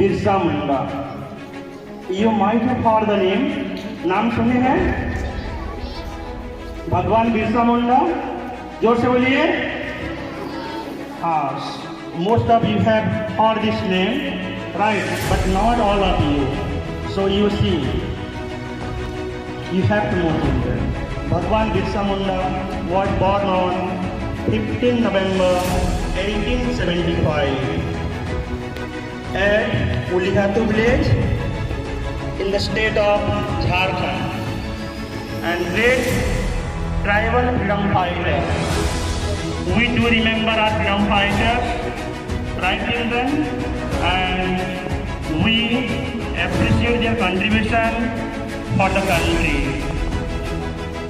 Birsa Munda. You might have heard the name. नाम सुने हैं भगवान बिरसा मुंडा? जोर से बोलिए। हाँ, most of you have heard this name, right? But not all of you. So you see, you have to know children. Bhagwan Birsa Munda was born on 15 November 1875 at Ulihatu village in the state of Jharkhand, and great tribal freedom fighter. We do remember our freedom fighters, right children, and we appreciate their contribution for the country.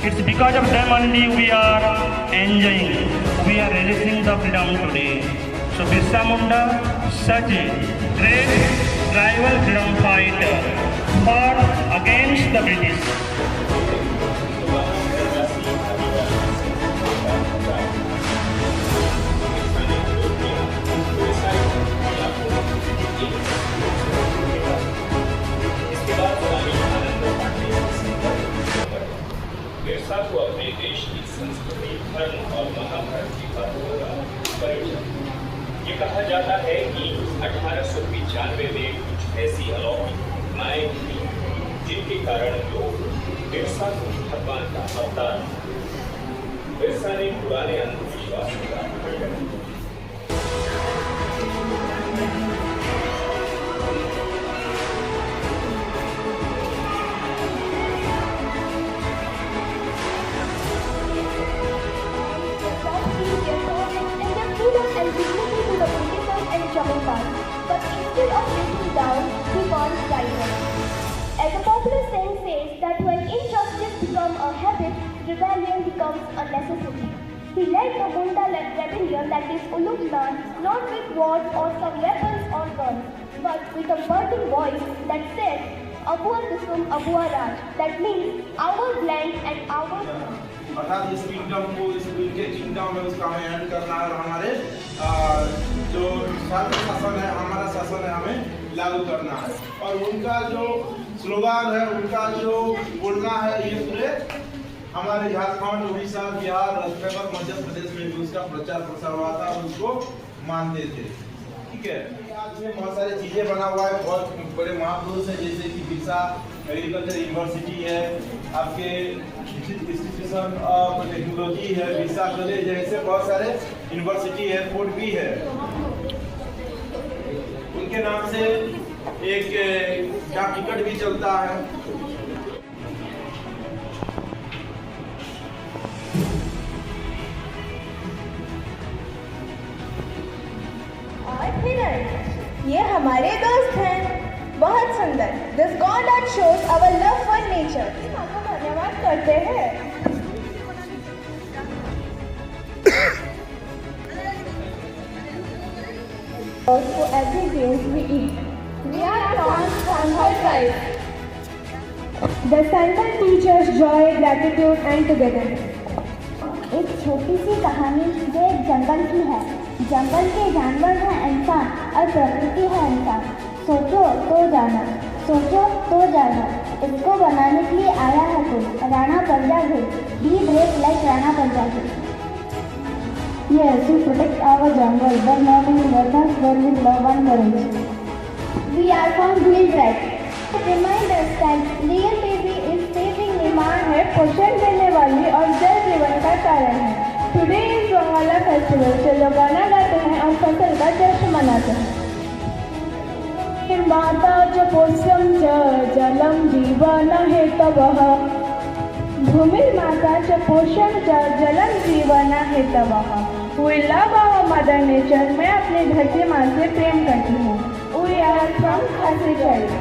It's because of them only we are enjoying, we are relishing the freedom today. So Birsa Munda, such a great tribal freedom fighter, fought against the British. Birsa को अपने देश की संस्कृति, धर्म और महाभारत की बातों का परिचय। ये कहा जाता है कि 1895 में कुछ ऐसी अलौकिक घटनाएं हुई जिनके कारण लोग बिरसा को भगवान का अवतार। बिरसा ने पुराने अंधविश्वासों का खंडन किया। But instead of breaking down, he was silent. As a popular saying says that when injustice becomes a habit, rebellion becomes a necessity. He led the Munda rebellion, that is Uluglan, not with words or some weapons or guns, but with a burning voice that said, Abua Dusum Abua Raj, that means our land and our home. अर्थात इस kingdom को, इस के kingdom में उसका हमें and करना है और हमारे जो शासन है, हमारा शासन है, हमें लागू करना है। और उनका जो स्लोगान है, उनका जो बोलना है, ये पूरे हमारे झारखंड, उड़ीसा, बिहार, राजस्थान, मध्य प्रदेश में भी उसका प्रचार प्रसार हुआ था और उसको मानते थे। ठीक है, आज में बहुत सारी चीजें बना हुआ है, बहुत बड़े महापुरुष है, जैसे कि बिरसा एग्रीकल्चर यूनिवर्सिटी है, आपके इंस्टीट्यूशन ऑफ टेक्नोलॉजी है, बिरसा कॉलेज है, ऐसे बहुत सारे यूनिवर्सिटी, एयरपोर्ट भी है। उनके नाम से एक डाक टिकट भी चलता है। और हिरण, ये हमारे दोस्त हैं, बहुत सुंदर। This god that shows our love for nature. आपको धन्यवाद करते हैं। For every grain we eat, we are from her tribe. The Sandal teaches joy, gratitude and togetherness. एक छोटी सी कहानी जो एक जंगल की है। जंगल के जानवर है इंसान और प्रकृति है इंसान। सोचो तो जाना, सोचो तो जाना। इसको बनाने के लिए आया है कोई, राणा प्रजा है। Be brave like राणा प्रजा है। Yes, we protect our jungle, but not in weapons, but with love and courage. We are from Green Tribe. Remind us that real baby is saving निर्माण है, पोषण देने वाली और जल जीवन का कारण है। Today is Wangala festival, चलो गाना गाते हैं और फसल का जश्न मनाते हैं। माता च पोष्यं च जलं जीवन हेतवः। भूमिर्माता च पोष्यं च जलं जीवन हेतवः। We love our mother nature. मैं अपनी धरती माँ से प्रेम करती हूँ। We are from Khasi tribe.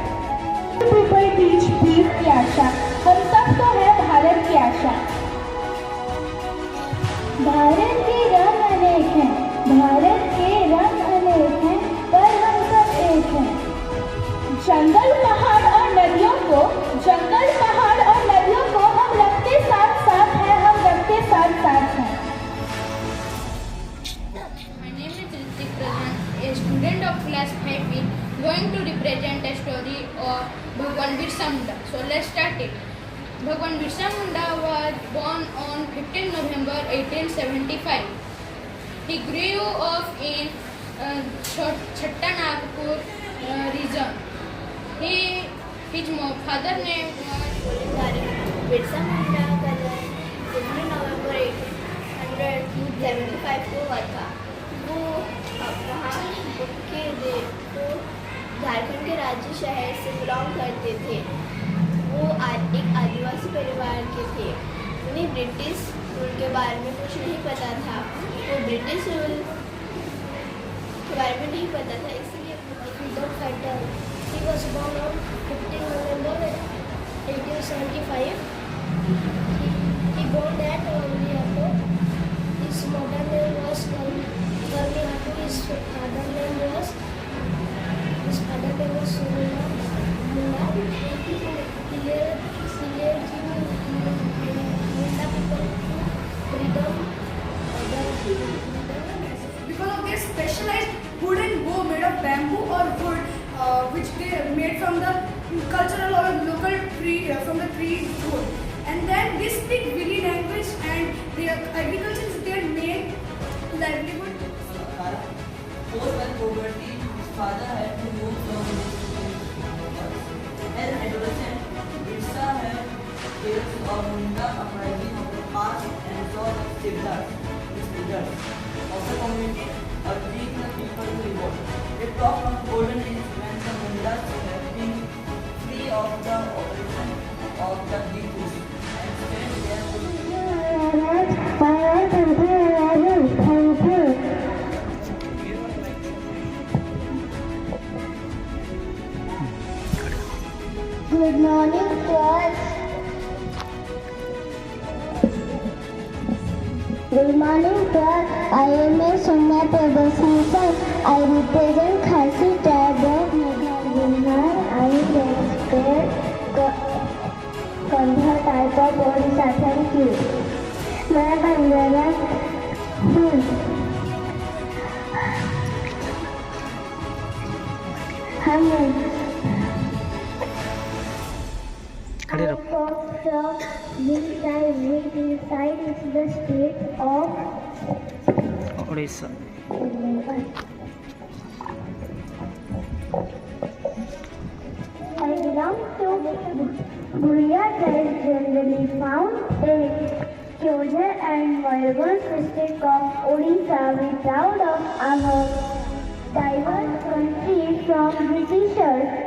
People teach peace की आशा। हम सब तो है भारत की आशा। भारत के रंग अनेक हैं, भारत के रंग अनेक हैं, पर हम सब एक हैं। जंगल पहाड़ और नदियों को, जंगल पहाड़ और नदियों को हम रखते साथ साथ हैं, हम रखते साथ साथ हैं। My name is Ritik Pradhan, a student of class 5B, going to represent Bhagwan Birsa Munda was born on 15 November 1875. He grew up in Chhatta Nagpur region. His father name was Birsa Munda का जन्म 15 नवंबर 1875 को हुआ था। वो वहाँ के झारखंड के राज्य शहर से बिलोंग करते थे। वो एक आदिवासी परिवार के थे। उन्हें ब्रिटिश रूल के बारे में कुछ नहीं पता था। वो ब्रिटिश रूल के बारे में नहीं पता था, इसलिए freedom fighter. He was born on 15 November 1875. He born at Karnataka. His mother name was Karnataka. His father name was Surya Munda. He led Munda people freedom. Because of their specialized wooden bow made of bamboo or wood, which they made from the cultural or local tree, from the tree wood. And then they speak Vili language, and their agriculture is their main livelihood. Post and poverty, his father had to move from his as an adolescent, Birsa had tales of Munda uprising of the past and saw Siddharth, his leaders of the community, urging the people to revolt. They talked on golden days when the Mundas have been free of the oppression of the British and spent their Good morning, class. Good morning, class. I am a Sonia Prabhashankar. I represent Khasi tribe of Bihar. I respect Kandha type of Odisha. Thank you. मैं बंजारा हूँ। हम This side is the state of Odisha. I belong to Buriya tribe, generally found in Kyojhar and Mayurbanj district of Odisha. We proud of our diverse country from Britishers.